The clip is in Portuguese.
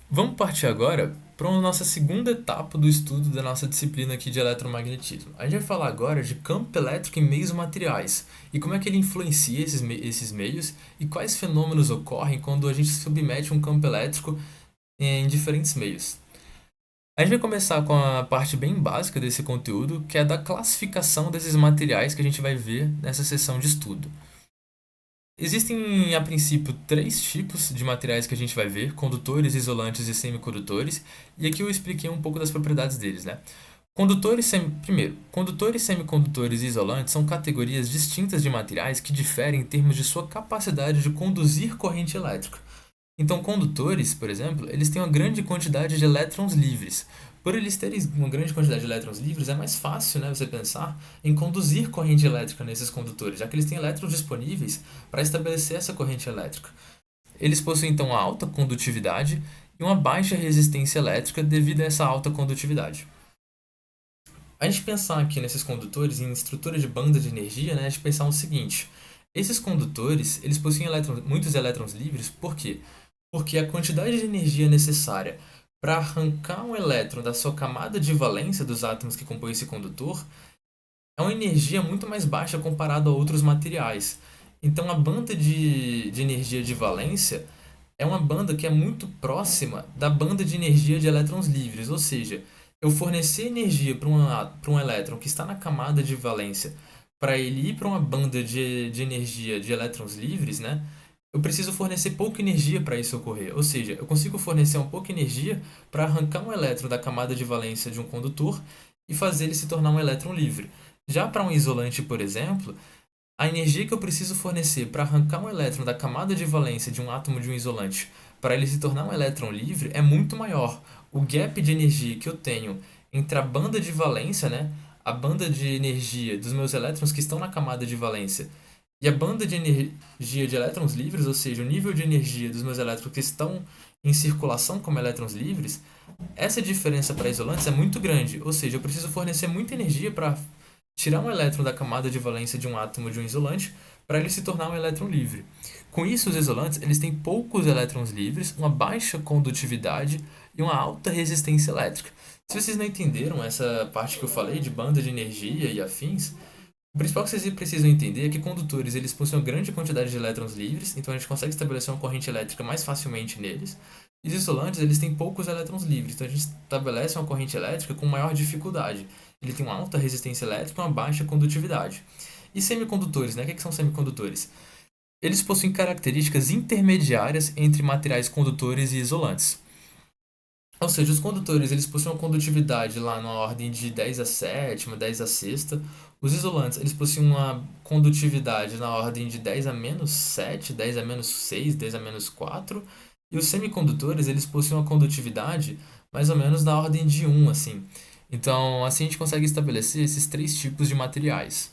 Vamos partir agora para a nossa segunda etapa do estudo da nossa disciplina aqui de eletromagnetismo. A gente vai falar agora de campo elétrico em meios materiais e como é que ele influencia esses meios e quais fenômenos ocorrem quando a gente submete um campo elétrico em diferentes meios. A gente vai começar com a parte bem básica desse conteúdo, que é da classificação desses materiais que a gente vai ver nessa sessão de estudo. Existem, a princípio, três tipos de materiais que a gente vai ver: condutores, isolantes e semicondutores, e aqui eu expliquei um pouco das propriedades deles, né? Primeiro, condutores, semicondutores e isolantes são categorias distintas de materiais que diferem em termos de sua capacidade de conduzir corrente elétrica. Então, condutores, por exemplo, eles têm uma grande quantidade de elétrons livres. Por eles terem uma grande quantidade de elétrons livres, é mais fácil, né, você pensar em conduzir corrente elétrica nesses condutores, já que eles têm elétrons disponíveis para estabelecer essa corrente elétrica. Eles possuem então uma alta condutividade e uma baixa resistência elétrica devido a essa alta condutividade. A gente pensar aqui nesses condutores em estrutura de banda de energia, né, a gente pensar o seguinte: esses condutores, eles possuem muitos elétrons livres, por quê? Porque a quantidade de energia necessária para arrancar um elétron da sua camada de valência dos átomos que compõem esse condutor é uma energia muito mais baixa comparado a outros materiais. Então, a banda de energia de valência é uma banda que é muito próxima da banda de energia de elétrons livres, ou seja, eu fornecer energia para um elétron que está na camada de valência para ele ir para uma banda de energia de elétrons livres, né? Eu preciso fornecer pouca energia para isso ocorrer. Ou seja, eu consigo fornecer uma pouca energia para arrancar um elétron da camada de valência de um condutor e fazer ele se tornar um elétron livre. Já para um isolante, por exemplo, a energia que eu preciso fornecer para arrancar um elétron da camada de valência de um átomo de um isolante para ele se tornar um elétron livre é muito maior. O gap de energia que eu tenho entre a banda de valência, né, a banda de energia dos meus elétrons que estão na camada de valência, e a banda de energia de elétrons livres, ou seja, o nível de energia dos meus elétrons que estão em circulação como elétrons livres, essa diferença para isolantes é muito grande. Ou seja, eu preciso fornecer muita energia para tirar um elétron da camada de valência de um átomo de um isolante para ele se tornar um elétron livre. Com isso, os isolantes eles têm poucos elétrons livres, uma baixa condutividade e uma alta resistência elétrica. Se vocês não entenderam essa parte que eu falei de banda de energia e afins, o principal que vocês precisam entender é que condutores eles possuem uma grande quantidade de elétrons livres, então a gente consegue estabelecer uma corrente elétrica mais facilmente neles. E os isolantes eles têm poucos elétrons livres, então a gente estabelece uma corrente elétrica com maior dificuldade. Ele tem uma alta resistência elétrica e uma baixa condutividade. E semicondutores, né? O que são semicondutores? Eles possuem características intermediárias entre materiais condutores e isolantes. Ou seja, os condutores eles possuem uma condutividade lá na ordem de 10 a sétima, 10 a sexta. Os isolantes eles possuem uma condutividade na ordem de 10 a menos 7, 10 a menos 6, 10 a menos 4. E os semicondutores eles possuem uma condutividade mais ou menos na ordem de 1, assim. Então, assim a gente consegue estabelecer esses três tipos de materiais.